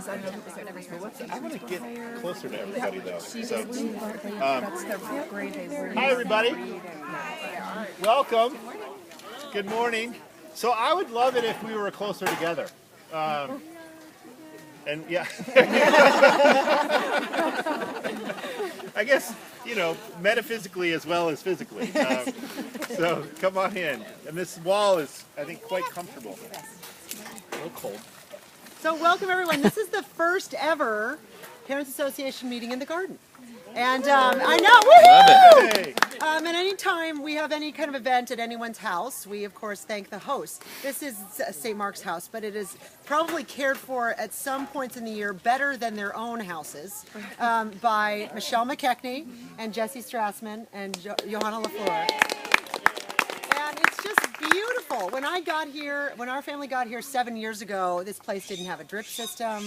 I want to get closer to everybody, though. So, hi, everybody. Welcome. Good morning. So I would love it if we were closer together. And yeah, I guess, you know, metaphysically as well as physically. So come on in. And this wall is, I think, quite comfortable. A little cold. So welcome everyone. This is the first ever Parents Association meeting in the garden. And I know, woohoo! And anytime we have any kind of event at anyone's house, we of course thank the host. This is St. Mark's house, but it is probably cared for at some points in the year better than their own houses by Michelle McKechnie and Jesse Strassman and Johanna LaFleur. And it's just beautiful. When I got here, when our family got here 7 years ago, this place didn't have a drip system.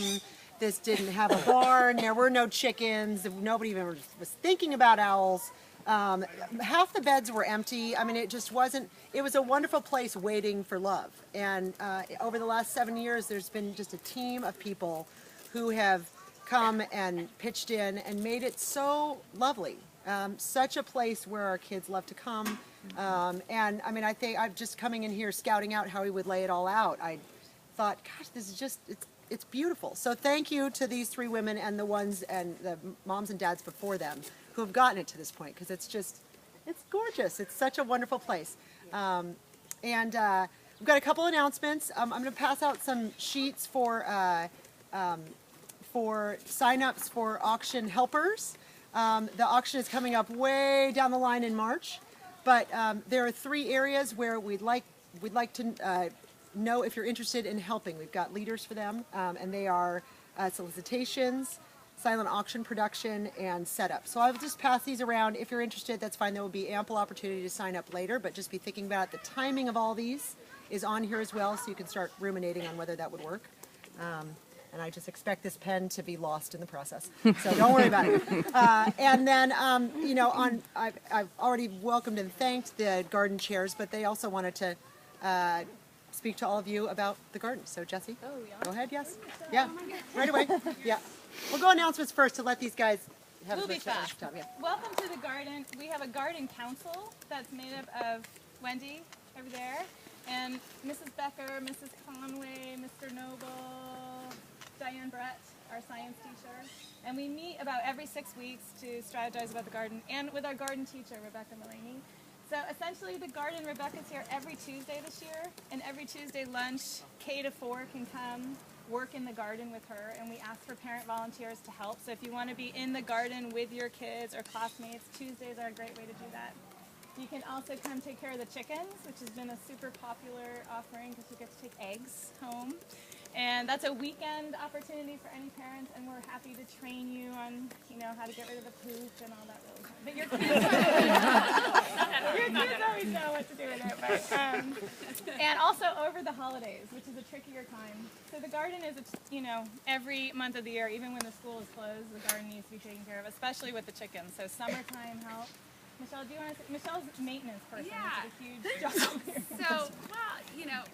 This didn't have a barn. There were no chickens. Nobody even was thinking about owls. Half the beds were empty. I mean, it just wasn't. It was a wonderful place waiting for love. And over the last 7 years, there's been just a team of people who have come and pitched in and made it so lovely. Such a place where our kids love to come. And I mean, I think I'm just coming in here scouting out how we would lay it all out. I thought, gosh, this is just, it's beautiful. So thank you to these three women and the ones and the moms and dads before them who have gotten it to this point, because it's just, it's gorgeous. It's such a wonderful place. And we've got a couple announcements. I'm going to pass out some sheets for sign-ups for auction helpers. The auction is coming up way down the line in March, but there are 3 areas where we'd like to know if you're interested in helping. We've got leaders for them, and they are solicitations, silent auction production, and setup. So I'll just pass these around. If you're interested, that's fine. There will be ample opportunity to sign up later, but just be thinking about it. The timing of all these is on here as well, so you can start ruminating on whether that would work. And I just expect this pen to be lost in the process, so don't worry about it. And then, you know, I've already welcomed and thanked the garden chairs, but they also wanted to speak to all of you about the garden. So Jesse, go ahead. Yes, yeah, right away. Yeah, we'll go announcements first to let these guys have we'll be fast. Time. Yeah. Welcome to the garden. We have a garden council that's made up of Wendy over there, and Mrs. Becker, Mrs. Conway, Mr. Noble, Diane Brett, our science teacher, and we meet about every 6 weeks to strategize about the garden, and with our garden teacher, Rebecca Mullaney. So essentially the garden, Rebecca's here every Tuesday this year, and every Tuesday lunch, K to 4 can come work in the garden with her, and we ask for parent volunteers to help. So if you want to be in the garden with your kids or classmates, Tuesdays are a great way to do that. You can also come take care of the chickens, which has been a super popular offering because you get to take eggs home. And that's a weekend opportunity for any parents, and we're happy to train you on, you know, how to get rid of the poop and all that really fun. But your kids always know what to do with it. But, and also over the holidays, which is a trickier time. So the garden is, you know, every month of the year, even when the school is closed, the garden needs to be taken care of, especially with the chickens. So summertime help. Michelle, do you want to say, Michelle's maintenance person, Yeah. which is a huge job here. So, well, you know,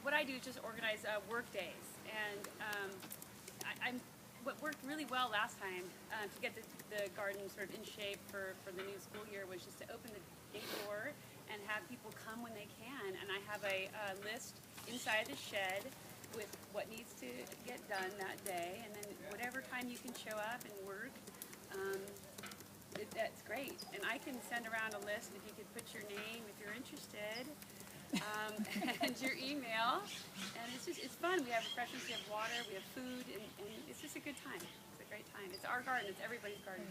what I do is just organize work days, and what worked really well last time to get the garden sort of in shape for the new school year was just to open the gate door and have people come when they can. And I have a list inside the shed with what needs to get done that day, and then whatever time you can show up and work, that's great. And I can send around a list if you could put your name if you're interested. And your email, and it's fun. We have refreshments, we have water, we have food, and it's just a good time. It's a great time. It's our garden. It's everybody's garden.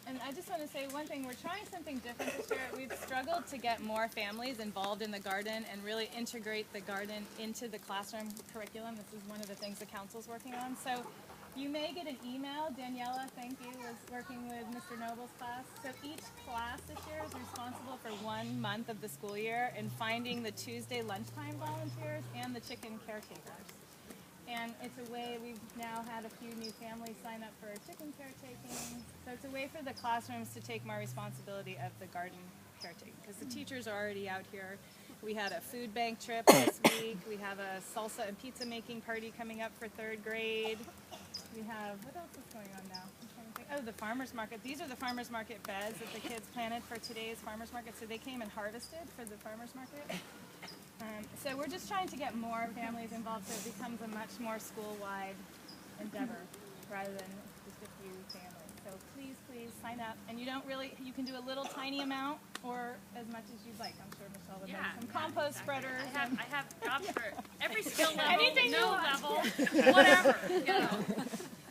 And I just want to say one thing. We're trying something different this year. We've struggled to get more families involved in the garden and really integrate the garden into the classroom curriculum. This is one of the things the council's working on. So you may get an email. Daniela, thank you, was working with Mr. Noble's class. So each class this year is responsible for 1 month of the school year in finding the Tuesday lunchtime volunteers and the chicken caretakers. And it's a way, we've now had a few new families sign up for chicken caretaking. So it's a way for the classrooms to take more responsibility of the garden caretaking, because the teachers are already out here We had a food bank trip this week. We have a salsa and pizza making party coming up for 3rd grade. We have, what else is going on now? I'm trying to think. Oh, the farmer's market. These are the farmer's market beds that the kids planted for today's farmer's market. So they came and harvested for the farmer's market. So we're just trying to get more families involved so it becomes a much more school-wide endeavor rather than just a few families. So please, please sign up. And you can do a little tiny amount or as much as you'd like. I'm sure Michelle would like some compost spreaders. I have jobs for every skill level, Anything you no want. level, whatever.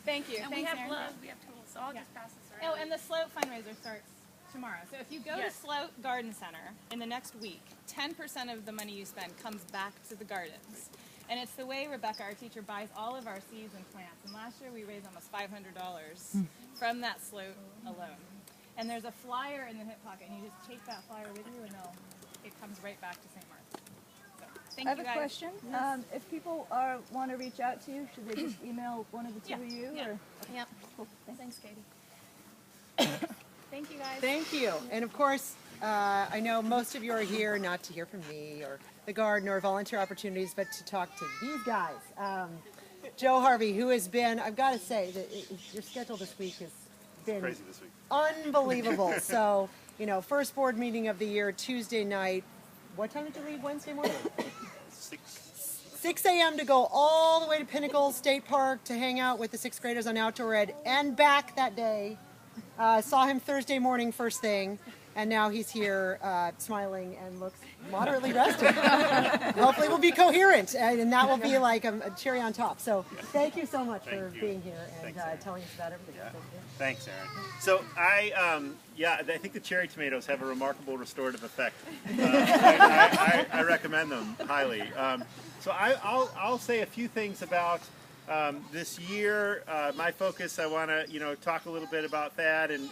Thank you. And Thanks, we have Erin. gloves, we have tools, so I'll just pass this around. Oh, and the Sloat fundraiser starts tomorrow. So if you go to Sloat Garden Center in the next week, 10% of the money you spend comes back to the gardens. And it's the way Rebecca, our teacher, buys all of our seeds and plants. And last year we raised almost $500 from that Sloat alone. And there's a flyer in the hip pocket, and you just take that flyer with you, and it comes right back to St. Mark's. So, thank I you have guys. a question. If people want to reach out to you, should they just email one of the two of you? Yeah. Or? Yep. Cool. Thanks, Katie. Thank you, guys. Thank you. And of course, I know most of you are here not to hear from me or the garden or volunteer opportunities, but to talk to these guys. Joe Harvey, who has been, I've got to say, that your schedule this week has been Crazy this week. unbelievable. So, first board meeting of the year, Tuesday night. What time did you leave Wednesday morning? 6 a.m. to go all the way to Pinnacle State Park to hang out with the 6th graders on outdoor ed and back that day. Saw him Thursday morning first thing, and now he's here smiling and looks moderately rested. Hopefully we'll be coherent, and that will be like a cherry on top. So thank you so much for being here and telling us about everything. Yeah. Thanks, Erin. So I think the cherry tomatoes have a remarkable restorative effect. I recommend them highly. So I'll say a few things about this year. My focus, I want to talk a little bit about that, and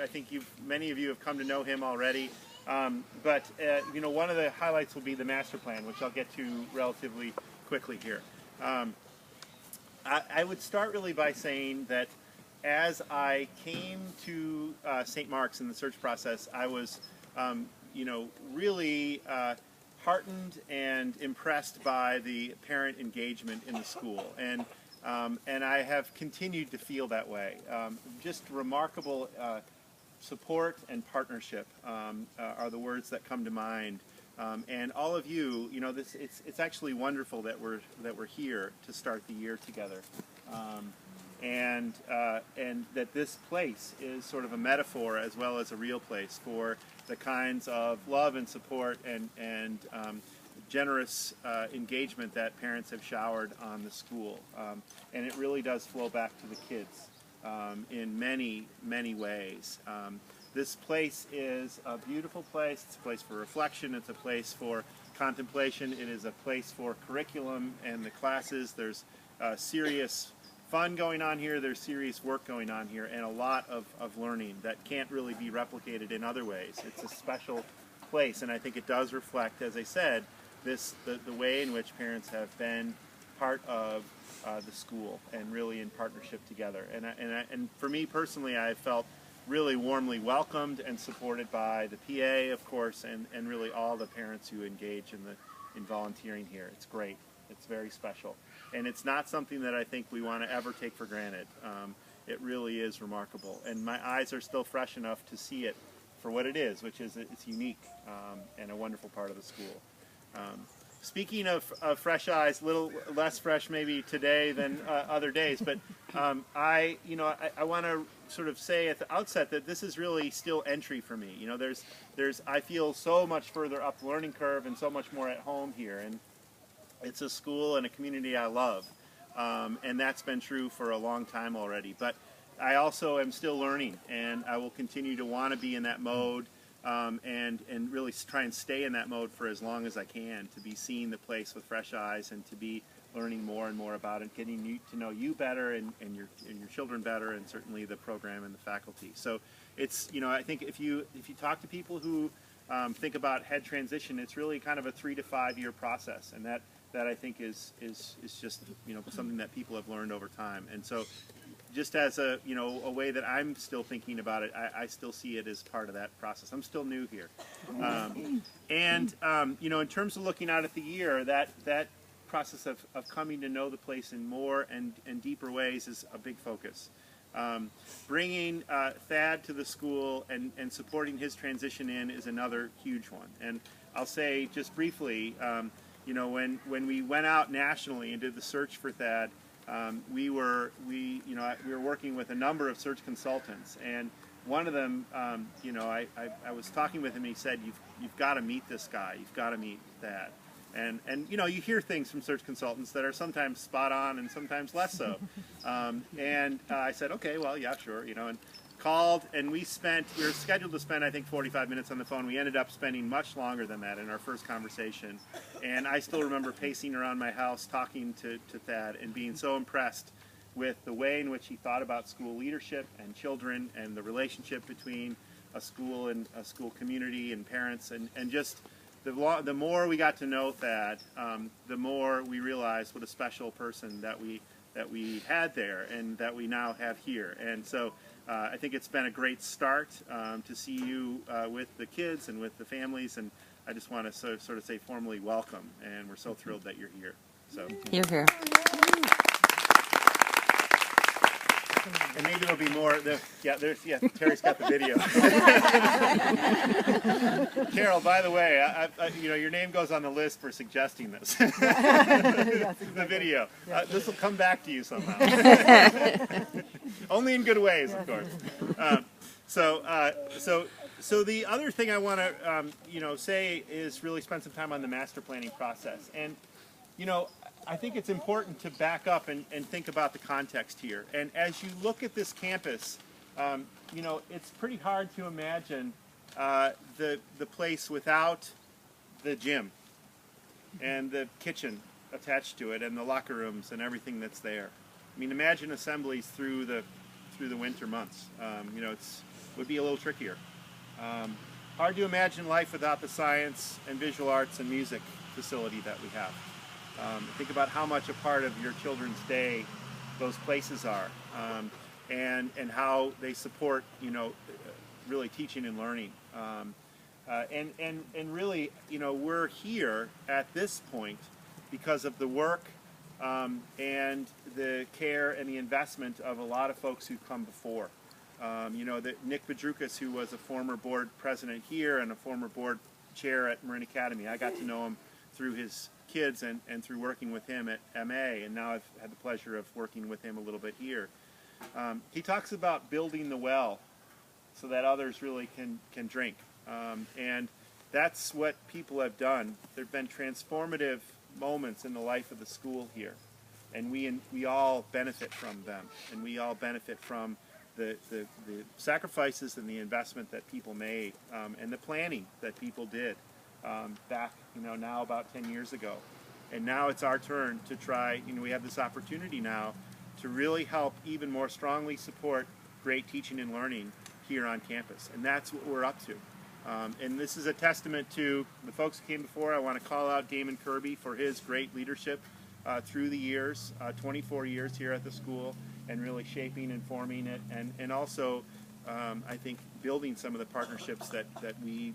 I think many of you have come to know him already. But one of the highlights will be the master plan, which I'll get to relatively quickly here. I would start really by saying that as I came to St. Mark's in the search process, I was really heartened and impressed by the parent engagement in the school, and I have continued to feel that way. Just remarkable support and partnership are the words that come to mind, and all of you, it's actually wonderful that we're here to start the year together, and that this place is sort of a metaphor as well as a real place for the kinds of love and support and generous engagement that parents have showered on the school. And it really does flow back to the kids in many, many ways. This place is a beautiful place. It's a place for reflection. It's a place for contemplation. It is a place for curriculum and the classes. There's serious fun going on here, there's serious work going on here, and a lot of learning that can't really be replicated in other ways. It's a special place, and I think it does reflect, as I said, the way in which parents have been part of the school and really in partnership together. And for me personally, I felt really warmly welcomed and supported by the PA, of course, and really all the parents who engage in volunteering here. It's great. It's very special. And it's not something that I think we want to ever take for granted. It really is remarkable. And my eyes are still fresh enough to see it for what it is, which is it's unique and a wonderful part of the school. Speaking of fresh eyes, a little less fresh maybe today than other days, but I want to sort of say at the outset that this is really still entry for me. I feel so much further up the learning curve and so much more at home here. And it's a school and a community I love, and that's been true for a long time already. But I also am still learning, and I will continue to want to be in that mode and really try and stay in that mode for as long as I can, to be seeing the place with fresh eyes and to be learning more and more about it, getting to know you better and your children better, and certainly the program and the faculty. So it's, I think if you talk to people who think about head transition, it's really kind of a 3 to 5 year process, and that I think is just something that people have learned over time. And so just as a a way that I'm still thinking about it, I still see it as part of that process. I'm still new here, and in terms of looking out at the year, that process of coming to know the place in more and deeper ways is a big focus. Bringing Thad to the school and supporting his transition in is another huge one. And I'll say just briefly, when we went out nationally and did the search for Thad, we were working with a number of search consultants, and one of them, I was talking with him, and he said, "You've got to meet this guy. You've got to meet Thad." And you hear things from search consultants that are sometimes spot on and sometimes less so. And I said, okay, well, yeah, sure, and called, and we were scheduled to spend, I think, 45 minutes on the phone. We ended up spending much longer than that in our first conversation. And I still remember pacing around my house talking to Thad and being so impressed with the way in which he thought about school leadership and children and the relationship between a school and a school community and parents, and just the more we got to know Thad, the more we realized what a special person that we had there and that we now have here. And so I think it's been a great start to see you with the kids and with the families, and I just want to sort of say formally welcome, and we're so thrilled that you're here. So You're here. And maybe there'll be more. Terry's got the video. Carol, by the way, your name goes on the list for suggesting this. The video. This will come back to you somehow. Only in good ways, of course. So the other thing I want to say is really spend some time on the master planning process. And I think it's important to back up and think about the context here. And as you look at this campus, it's pretty hard to imagine the place without the gym and the kitchen attached to it and the locker rooms and everything that's there. I mean, imagine assemblies through the winter months. It would be a little trickier. Hard to imagine life without the science and visual arts and music facility that we have. Think about how much a part of your children's day those places are, and how they support, really teaching and learning. And really, we're here at this point because of the work and the care and the investment of a lot of folks who've come before. That Nick Bedrukas, who was a former board president here and a former board chair at Marin Academy, I got to know him through his kids and through working with him at MA, and now I've had the pleasure of working with him a little bit here. He talks about building the well so that others really can drink, and that's what people have done. There have been transformative moments in the life of the school here, and we all benefit from them, and we all benefit from the sacrifices and the investment that people made, and the planning that people did back, now about 10 years ago. And now it's our turn to try, we have this opportunity now to really help even more strongly support great teaching and learning here on campus. And that's what we're up to. And this is a testament to the folks who came before. I want to call out Damon Kirby for his great leadership through the years, 24 years here at the school, and really shaping and forming it, and also I think building some of the partnerships that we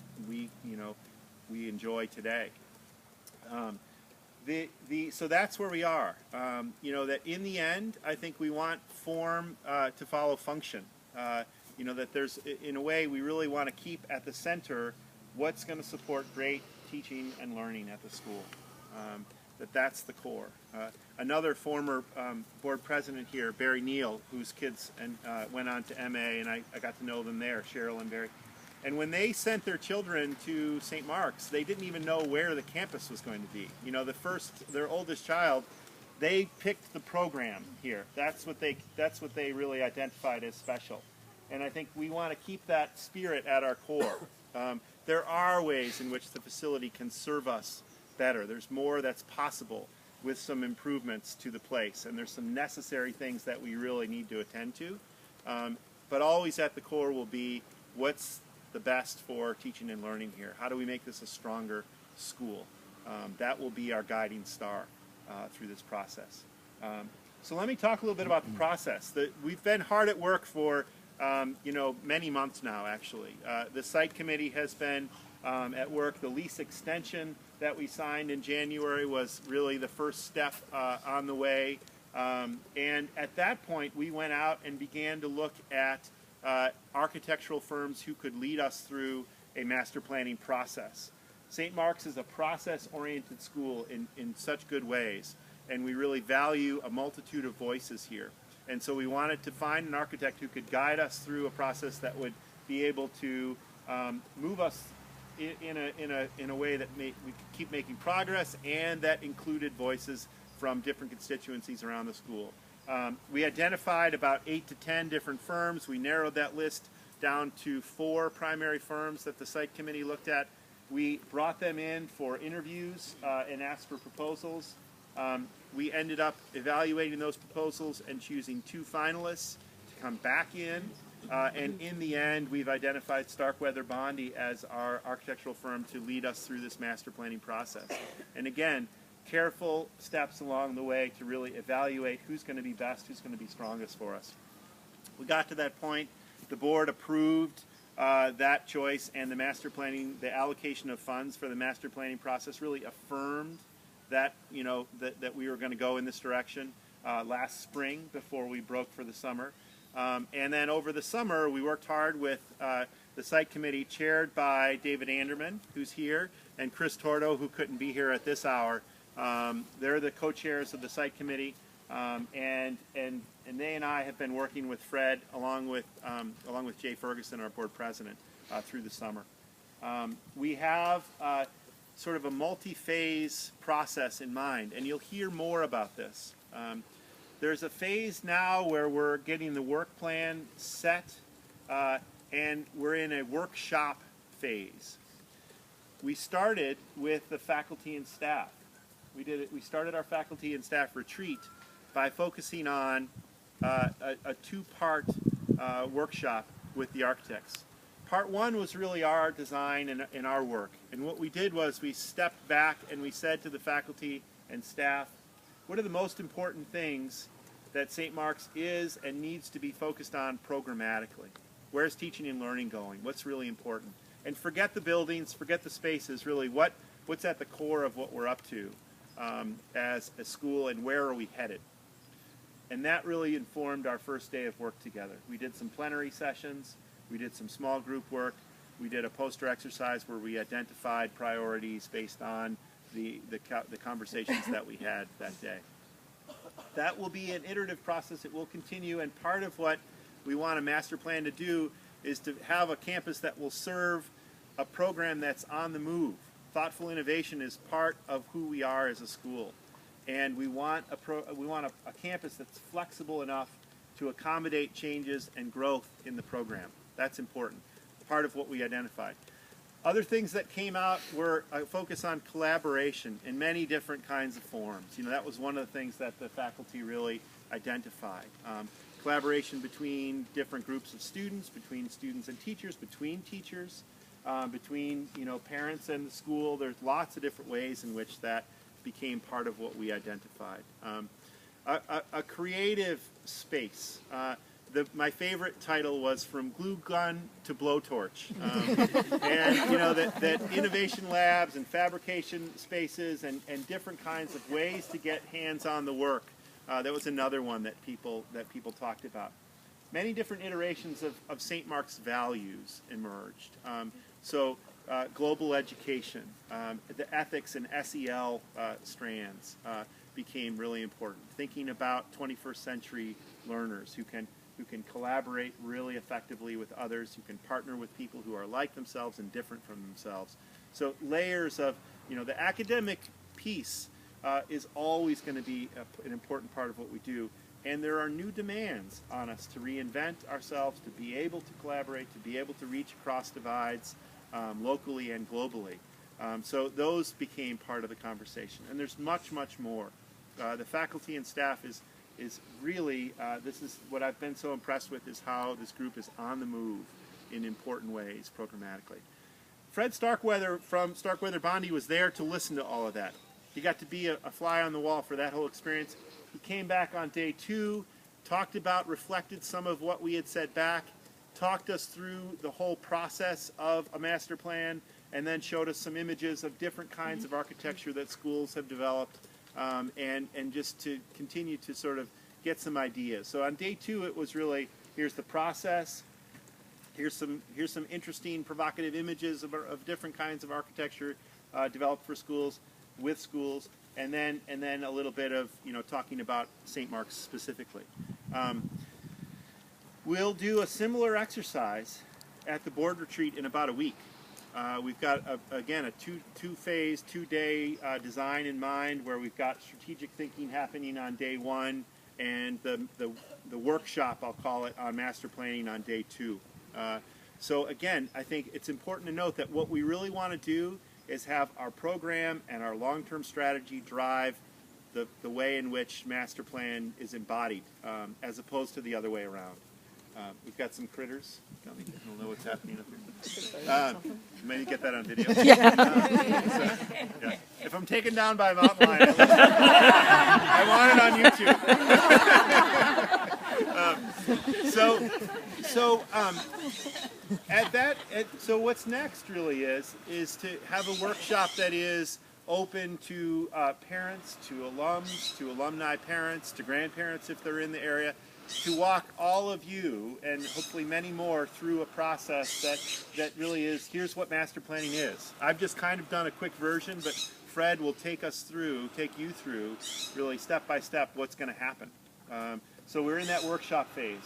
enjoy today. So that's where we are. That in the end, I think we want form to follow function. That there's, in a way, we really want to keep at the center what's going to support great teaching and learning at the school. That's the core. Another former board president here, Barry Neal, whose kids went on to MA, and I got to know them there, Cheryl and Barry. And when they sent their children to St. Mark's, they didn't even know where the campus was going to be. Their oldest child, they picked the program here. That's what they really identified as special. And I think we want to keep that spirit at our core. There are ways in which the facility can serve us better. There's more that's possible with some improvements to the place, and there's some necessary things that we really need to attend to. But always at the core will be what's the best for teaching and learning here. How do we make this a stronger school? That will be our guiding star through this process. So let me talk a little bit about the process. We've been hard at work for many months now, actually. The site committee has been at work. The lease extension that we signed in January was really the first step on the way. And at that point, we went out and began to look at architectural firms who could lead us through a master planning process. St. Mark's is a process-oriented school in such good ways, and we really value a multitude of voices here. And so we wanted to find an architect who could guide us through a process that would be able to move us in a way that we could keep making progress, and that included voices from different constituencies around the school. We identified about 8 to 10 different firms. We narrowed that list down to 4 primary firms that the site committee looked at. We brought them in for interviews and asked for proposals. We ended up evaluating those proposals and choosing 2 finalists to come back in. And in the end, we've identified Starkweather Bondi as our architectural firm to lead us through this master planning process. And again, careful steps along the way to really evaluate who's going to be best, who's going to be strongest for us. We got to that point. The board approved that choice, and the master planning, the allocation of funds for the master planning process really affirmed that, that we were going to go in this direction last spring before we broke for the summer. And then over the summer, we worked hard with the site committee chaired by David Anderman, who's here, and Chris Tordo, who couldn't be here at this hour. They're the co-chairs of the site committee, and they and I have been working with Fred along with Jay Ferguson, our board president, through the summer. We have sort of a multi-phase process in mind, and you'll hear more about this. There's a phase now where we're getting the work plan set, and we're in a workshop phase. We started with the faculty and staff. We started our faculty and staff retreat by focusing on a 2-part workshop with the architects. Part 1 was really our design and our work. And what we did was we stepped back and we said to the faculty and staff, what are the most important things that St. Mark's is and needs to be focused on programmatically? Where's teaching and learning going? What's really important? And forget the buildings, forget the spaces, really what's at the core of what we're up to as a school, and where are we headed? And that really informed our first day of work together. We did some plenary sessions, we did some small group work, we did a poster exercise where we identified priorities based on the conversations that we had that day. That will be an iterative process. It will continue, and part of what we want a master plan to do is to have a campus that will serve a program that's on the move. Thoughtful innovation is part of who we are as a school, and we want a campus that's flexible enough to accommodate changes and growth in the program. That's important. Part of what we identified. Other things that came out were a focus on collaboration in many different kinds of forms. That was one of the things that the faculty really identified. Collaboration between different groups of students, between students and teachers, between teachers, between parents and the school. There's lots of different ways in which that became part of what we identified. A creative space. My favorite title was From Glue Gun to Blowtorch. And that innovation labs and fabrication spaces and different kinds of ways to get hands on the work. That was another one that people talked about. Many different iterations of St. Mark's values emerged. Global education, the ethics and SEL strands became really important. Thinking about 21st century learners who can collaborate really effectively with others, who can partner with people who are like themselves and different from themselves. So layers of, the academic piece is always going to be an important part of what we do. And there are new demands on us to reinvent ourselves, to be able to collaborate, to be able to reach across divides locally and globally. So those became part of the conversation. And there's much, much more. The faculty and staff is really, this is what I've been so impressed with, is how this group is on the move in important ways programmatically. Fred Starkweather from Starkweather Bondi was there to listen to all of that. He got to be a fly on the wall for that whole experience. He came back on day 2, talked about, reflected some of what we had said back, talked us through the whole process of a master plan, and then showed us some images of different kinds of architecture that schools have developed, and just to continue to sort of get some ideas. So on day 2, it was really, here's the process, here's some interesting, provocative images of different kinds of architecture developed for schools, with schools, and then a little bit of talking about St. Mark's specifically. We'll do a similar exercise at the board retreat in about a week. We've got again a two-phase, 2-day design in mind, where we've got strategic thinking happening on day 1, and the workshop, I'll call it, on master planning on day 2. So again, I think it's important to note that what we really want to do is have our program and our long-term strategy drive the way in which master plan is embodied, as opposed to the other way around. We've got some critters. I don't know what's happening up here. Maybe get that on video. Yeah. If I'm taken down by a mountain lion, I want it on YouTube. So what's next really is to have a workshop that is open to parents, to alums, to alumni parents, to grandparents if they're in the area, to walk all of you, and hopefully many more, through a process that really is, here's what master planning is. I've just kind of done a quick version, but Fred will take you through, really step by step, what's going to happen. So we're in that workshop phase.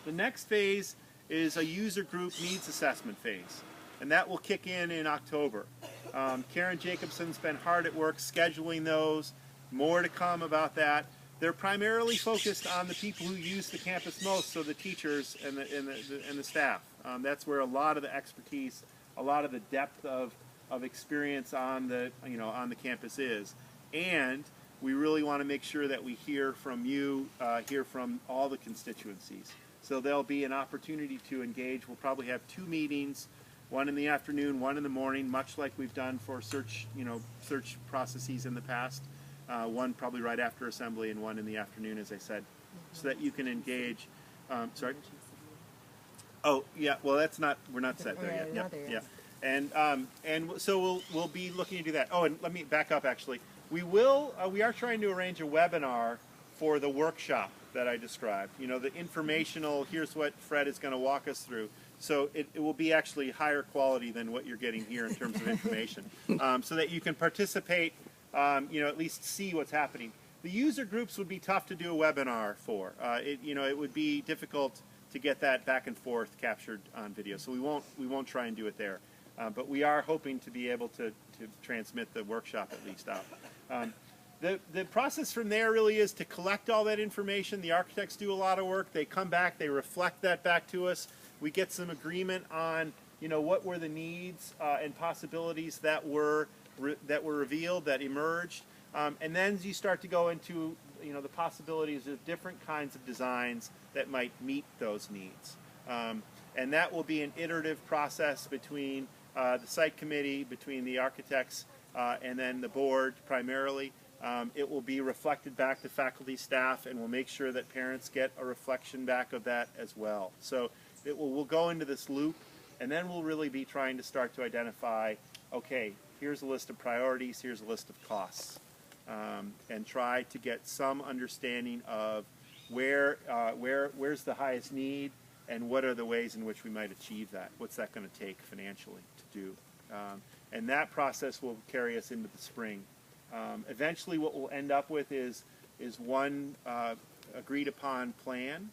The next phase is a user group needs assessment phase, and that will kick in October. Karen Jacobson's been hard at work scheduling those. More to come about that. They're primarily focused on the people who use the campus most, so the teachers and the staff. That's where a lot of the expertise, a lot of the depth of experience on the campus is. And we really want to make sure that we hear from you, hear from all the constituencies. So there'll be an opportunity to engage. We'll probably have 2 meetings, one in the afternoon, one in the morning, much like we've done for search processes in the past. One probably right after assembly and one in the afternoon, as I said, so that you can engage. Sorry? Oh, yeah, well, we're not set there yet. Yeah. And so we'll be looking to do that. Oh, and let me back up, actually. We are trying to arrange a webinar for the workshop that I described. The informational, here's what Fred is going to walk us through. So it will be actually higher quality than what you're getting here in terms of information, so that you can participate, at least see what's happening. The user groups would be tough to do a webinar for. It would be difficult to get that back and forth captured on video. So we won't try and do it there. But we are hoping to be able to transmit the workshop at least out. The process from there really is to collect all that information. The architects do a lot of work. They come back, they reflect that back to us. We get some agreement on, what were the needs and possibilities that were revealed, that emerged. And then you start to go into, the possibilities of different kinds of designs that might meet those needs. And that will be an iterative process between the site committee, between the architects, and then the board primarily. It will be reflected back to faculty, staff, and we'll make sure that parents get a reflection back of that as well. So we'll go into this loop, and then we'll really be trying to start to identify, okay, here's a list of priorities, here's a list of costs, and try to get some understanding of where's the highest need, and what are the ways in which we might achieve that. What's that going to take financially to do? And that process will carry us into the spring. Eventually what we'll end up with is one agreed upon plan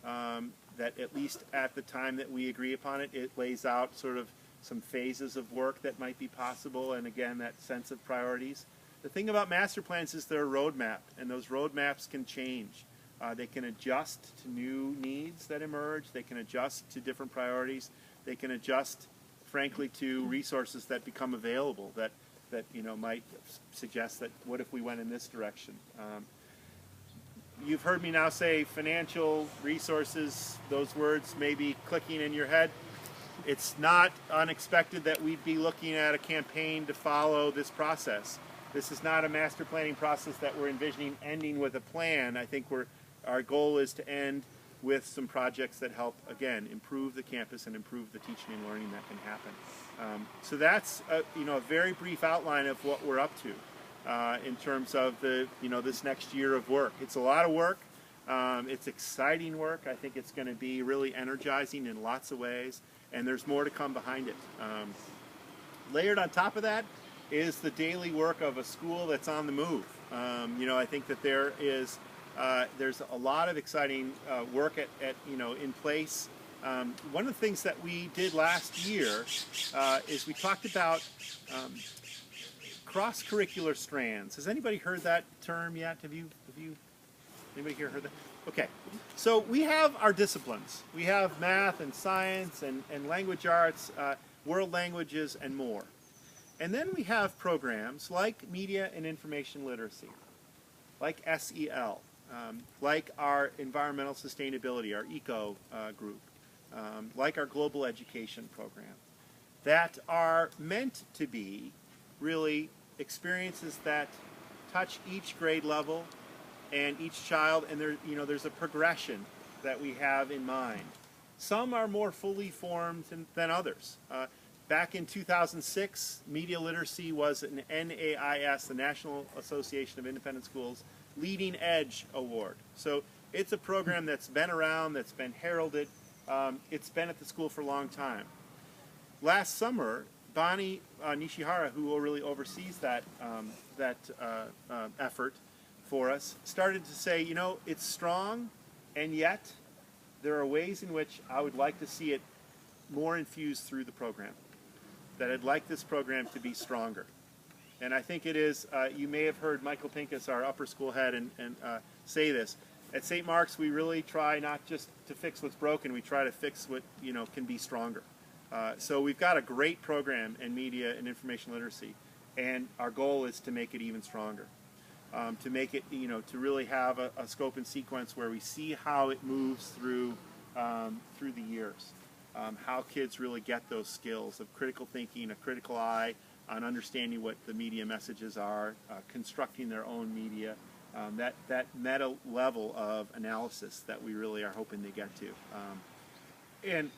that, at least at the time that we agree upon it, it lays out sort of some phases of work that might be possible, and again, that sense of priorities. The thing about master plans is they're a roadmap, and those roadmaps can change. They can adjust to new needs that emerge. They can adjust to different priorities. They can adjust, frankly, to resources that become available that might suggest that what if we went in this direction. You've heard me now say financial resources. Those words may be clicking in your head. It's not unexpected that we'd be looking at a campaign to follow this process. This is not a master planning process that we're envisioning ending with a plan. I think our goal is to end with some projects that help, again, improve the campus and improve the teaching and learning that can happen. So that's a very brief outline of what we're up to in terms of this next year of work. It's a lot of work. It's exciting work. I think it's going to be really energizing in lots of ways, and there's more to come behind it. Layered on top of that is the daily work of a school that's on the move. I think that there's a lot of exciting work in place. One of the things that we did last year is we talked about cross-curricular strands. Has anybody heard that term yet? Have you anybody here heard that? Okay, so we have our disciplines. We have math and science and language arts, world languages, and more. And then we have programs like media and information literacy, like SEL, like our environmental sustainability, our ECO group, like our global education program, that are meant to be really experiences that touch each grade level and each child, and there's a progression that we have in mind. Some are more fully formed than others. Back in 2006, media literacy was an NAIS, the National Association of Independent Schools, Leading Edge Award. So it's a program that's been around, that's been heralded. It's been at the school for a long time. Last summer, Bonnie Nishihara, who really oversees that effort for us, started to say, it's strong, and yet there are ways in which I would like to see it more infused through the program, that I'd like this program to be stronger. And I think it is, you may have heard Michael Pincus, our upper school head, and say this. At St. Mark's, we really try not just to fix what's broken, we try to fix what can be stronger. So we've got a great program in media and information literacy, and our goal is to make it even stronger. To make it, to really have a scope and sequence where we see how it moves through the years. How kids really get those skills of critical thinking, a critical eye on understanding what the media messages are, constructing their own media, that meta level of analysis that we really are hoping to get to. And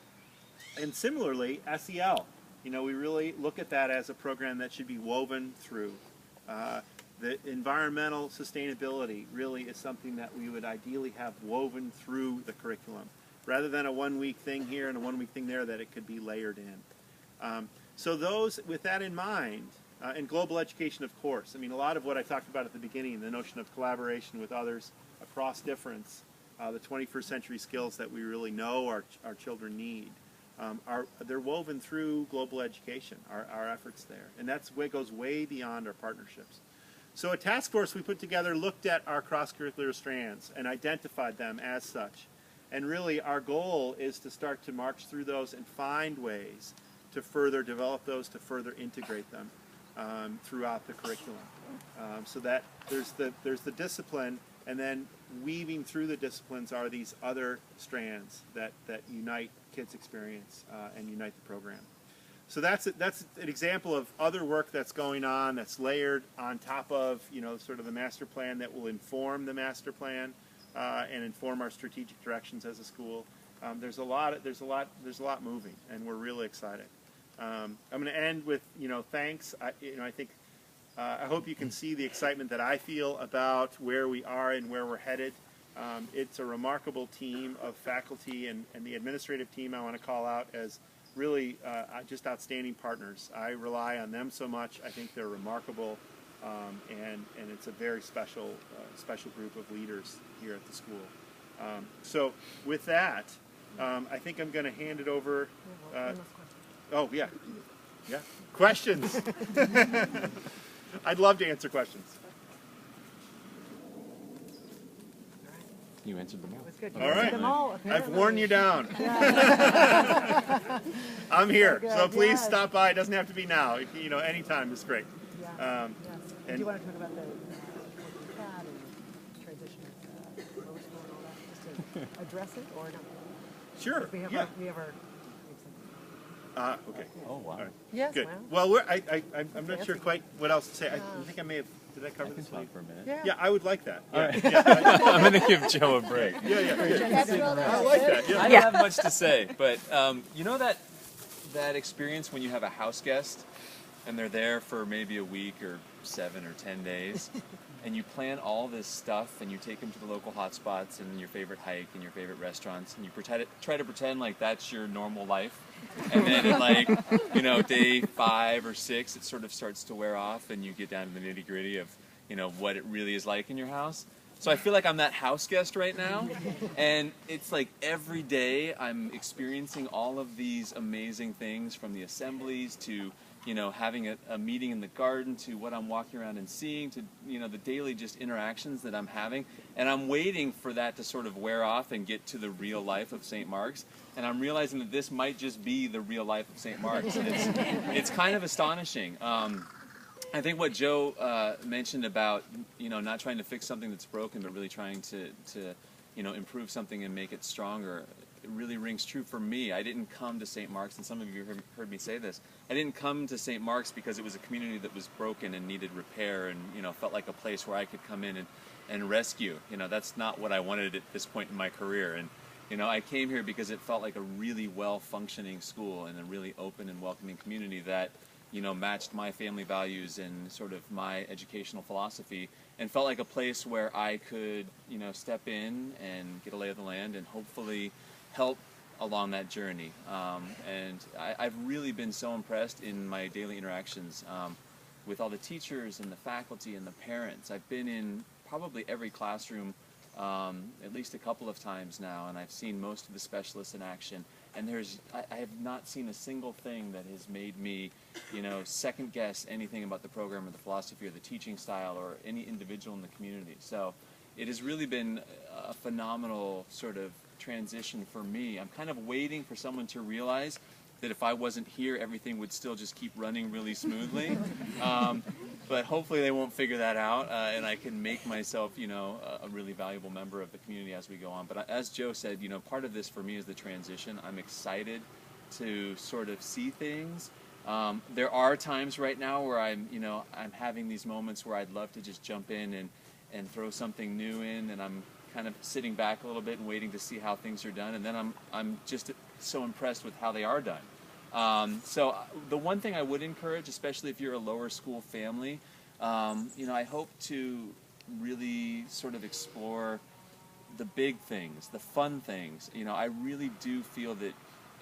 similarly, SEL, we really look at that as a program that should be woven through. The environmental sustainability really is something that we would ideally have woven through the curriculum, rather than a one-week thing here and a one-week thing there, that it could be layered in. So those, with that in mind, and global education, of course. A lot of what I talked about at the beginning, the notion of collaboration with others across difference, the 21st century skills that we really know our children need, they're woven through global education, our efforts there. And it goes way beyond our partnerships. So a task force we put together looked at our cross-curricular strands and identified them as such. And really our goal is to start to march through those and find ways to further develop those, to further integrate them throughout the curriculum. So that there's the discipline, and then weaving through the disciplines are these other strands that unite kids' experience and unite the program. So that's an example of other work that's going on, that's layered on top of sort of the master plan, that will inform the master plan and inform our strategic directions as a school. There's a lot moving, and we're really excited. I'm going to end with thanks. I hope you can see the excitement that I feel about where we are and where we're headed. It's a remarkable team of faculty, and the administrative team I want to call out as really just outstanding partners. I rely on them so much. I think they're remarkable, and it's a very special group of leaders here at the school. So with that, I think I'm going to hand it over. Oh, yeah. Questions? I'd love to answer questions. You answered them all. That's good. All right. Them all, I've apparently. worn you down. I'm here, Good, so please yes. stop by. It doesn't have to be now. Anytime is great. Yes. And- Do you want to talk about the CAD and transition of lower school and all that, just to address it, or no? Sure. We have Yeah. our Okay. Oh, wow. All right. Yes, Good. wow. Well, I'm not sure quite what else to say. I think I may have. Did I cover I can this? talk for a minute. Yeah. Yeah, I would like that. All right. Yeah, I'm going to give Joe a break. yeah. That's real I like that. I Yeah. don't have much to say, but you know that experience when you have a house guest and they're there for maybe a week or 7 or 10 days, and you plan all this stuff and you take them to the local hotspots and your favorite hike and your favorite restaurants, and you try to pretend like that's your normal life, and then in like day 5 or 6, it sort of starts to wear off, and you get down to the nitty gritty of what it really is like in your house. So I feel like I'm that house guest right now, and it's like every day I'm experiencing all of these amazing things, from the assemblies to having a meeting in the garden, to what I'm walking around and seeing, to the daily just interactions that I'm having, and I'm waiting for that to sort of wear off and get to the real life of St. Mark's, and I'm realizing that this might just be the real life of St. Mark's, and it's kind of astonishing. I think what Joe mentioned about not trying to fix something that's broken, but really trying to improve something and make it stronger, it really rings true for me. I didn't come to St. Mark's, and some of you heard me say this. I didn't come to St. Mark's because it was a community that was broken and needed repair, and felt like a place where I could come in and rescue. That's not what I wanted at this point in my career. And I came here because it felt like a really well-functioning school and a really open and welcoming community that matched my family values and sort of my educational philosophy, and felt like a place where I could, step in and get a lay of the land and hopefully help along that journey. And I've really been so impressed in my daily interactions with all the teachers and the faculty and the parents. I've been in probably every classroom at least a couple of times now, and I've seen most of the specialists in action. And I have not seen a single thing that has made me, second guess anything about the program or the philosophy or the teaching style or any individual in the community. So it has really been a phenomenal sort of transition for me. I'm kind of waiting for someone to realize that if I wasn't here, everything would still just keep running really smoothly. But hopefully they won't figure that out, and I can make myself, a really valuable member of the community as we go on. But as Joe said, part of this for me is the transition. I'm excited to sort of see things. There are times right now where I'm having these moments where I'd love to just jump in and throw something new in, and I'm kind of sitting back a little bit and waiting to see how things are done, and then I'm just so impressed with how they are done. So the one thing I would encourage, especially if you're a lower school family, I hope to really sort of explore the big things, the fun things. I really do feel that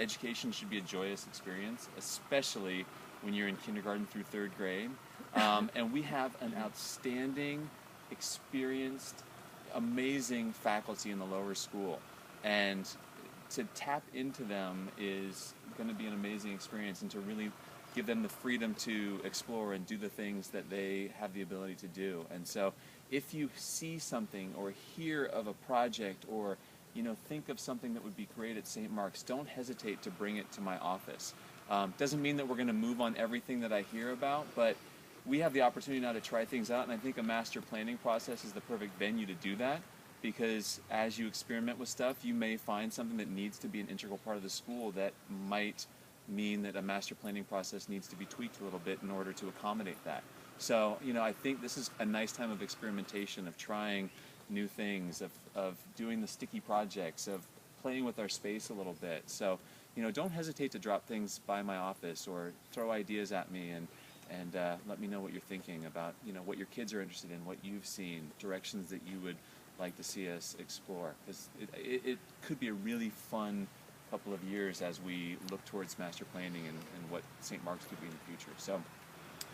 education should be a joyous experience, especially when you're in kindergarten through 3rd grade. And we have an outstanding, experienced, amazing faculty in the lower school. And to tap into them is going to be an amazing experience, and to really give them the freedom to explore and do the things that they have the ability to do. And so if you see something or hear of a project or think of something that would be great at St. Mark's, don't hesitate to bring it to my office. Doesn't mean that we're going to move on everything that I hear about, but we have the opportunity now to try things out, and I think a master planning process is the perfect venue to do that, because as you experiment with stuff, you may find something that needs to be an integral part of the school that might mean that a master planning process needs to be tweaked a little bit in order to accommodate that. So, I think this is a nice time of experimentation, of trying new things, of doing the sticky projects, of playing with our space a little bit. So, don't hesitate to drop things by my office or throw ideas at me and let me know what you're thinking about, what your kids are interested in, what you've seen, directions that you would like to see us explore. Because it could be a really fun couple of years as we look towards master planning and what St. Mark's could be in the future. So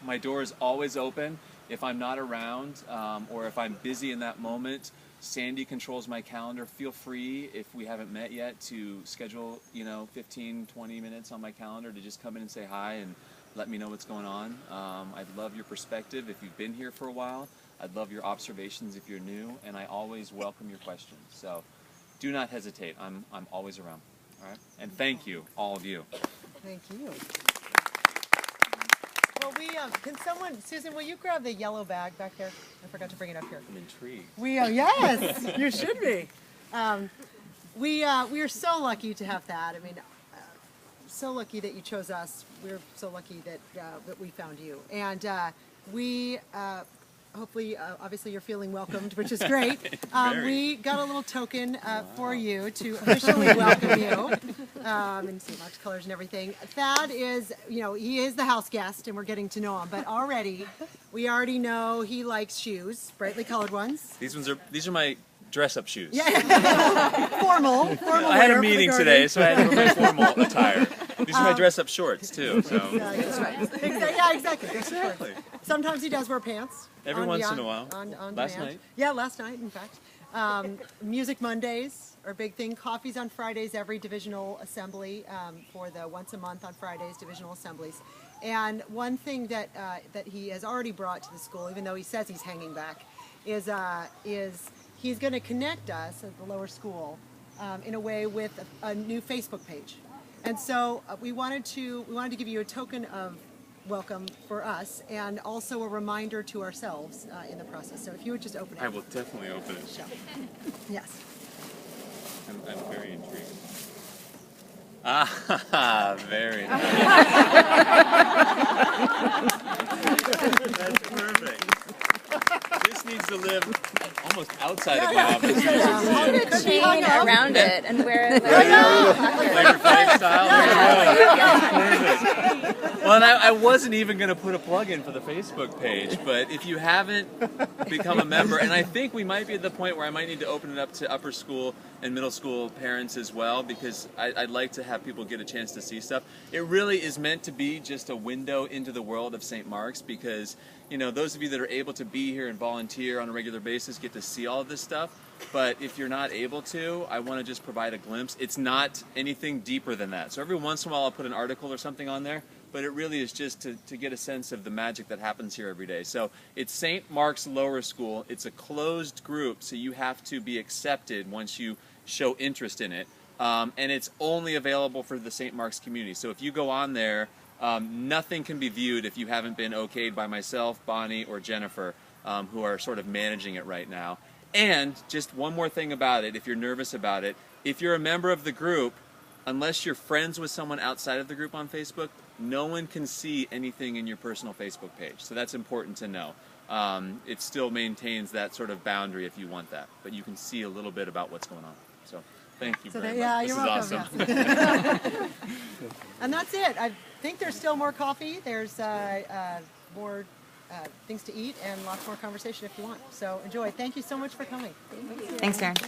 my door is always open. If I'm not around or if I'm busy in that moment, Sandy controls my calendar. Feel free, if we haven't met yet, to schedule 15, 20 minutes on my calendar to just come in and say hi and let me know what's going on. I'd love your perspective if you've been here for a while. I'd love your observations if you're new, and I always welcome your questions. So do not hesitate. I'm always around. All right? And thank you, all of you. Thank you. Well, can someone, Susan, will you grab the yellow bag back there? I forgot to bring it up here. I'm intrigued. Yes, you should be. We are so lucky to have that. I mean, so lucky that you chose us. We're so lucky that that we found you. And we hopefully, obviously, you're feeling welcomed, which is great. We got a little token for you to officially welcome you in St. Mark's colors and everything. Thad is, he is the house guest, and we're getting to know him. But we already know he likes shoes, brightly colored ones. These are my dress-up shoes. Yeah. formal. I had a meeting today, so I had to wear my formal attire. These are my dress-up shorts too. So. That's right. Yeah, exactly. Sometimes he does wear pants. Every once in a while. On last demand. night. Yeah, last night, in fact. Music Mondays are a big thing. Coffees on Fridays, every divisional assembly for the once a month on Fridays divisional assemblies. And one thing that that he has already brought to the school, even though he says he's hanging back, is he's going to connect us at the lower school in a way with a new Facebook page. And so we wanted to give you a token of welcome for us, and also a reminder to ourselves in the process. So if you would just open it. I will definitely open it. Sure. Yes. I'm very intrigued. Ah, very nice. That's perfect. This needs to live almost outside of my office. It could be hung Chain up. around it and wear it Flavor Flav style. Perfect. Well, and I wasn't even going to put a plug in for the Facebook page, but if you haven't become a member, and I think we might be at the point where I might need to open it up to upper school and middle school parents as well, because I'd like to have people get a chance to see stuff. It really is meant to be just a window into the world of St. Mark's, because those of you that are able to be here and volunteer on a regular basis get to see all of this stuff. But if you're not able to, I want to just provide a glimpse. It's not anything deeper than that. So every once in a while I'll put an article or something on there, but it really is just to get a sense of the magic that happens here every day. So it's St. Mark's Lower School. It's a closed group, so you have to be accepted once you show interest in it. And it's only available for the St. Mark's community. So if you go on there, nothing can be viewed if you haven't been okayed by myself, Bonnie, or Jennifer, who are sort of managing it right now. And just one more thing about it, if you're nervous about it, if you're a member of the group, unless you're friends with someone outside of the group on Facebook, no one can see anything in your personal Facebook page. So that's important to know. It still maintains that sort of boundary if you want that, but you can see a little bit about what's going on. So thank you very much. Yeah, this you're is welcome. awesome. Yeah. And that's it. I think there's still more coffee. There's more things to eat and lots more conversation if you want. So enjoy. Thank you so much for coming. Thanks, Darren.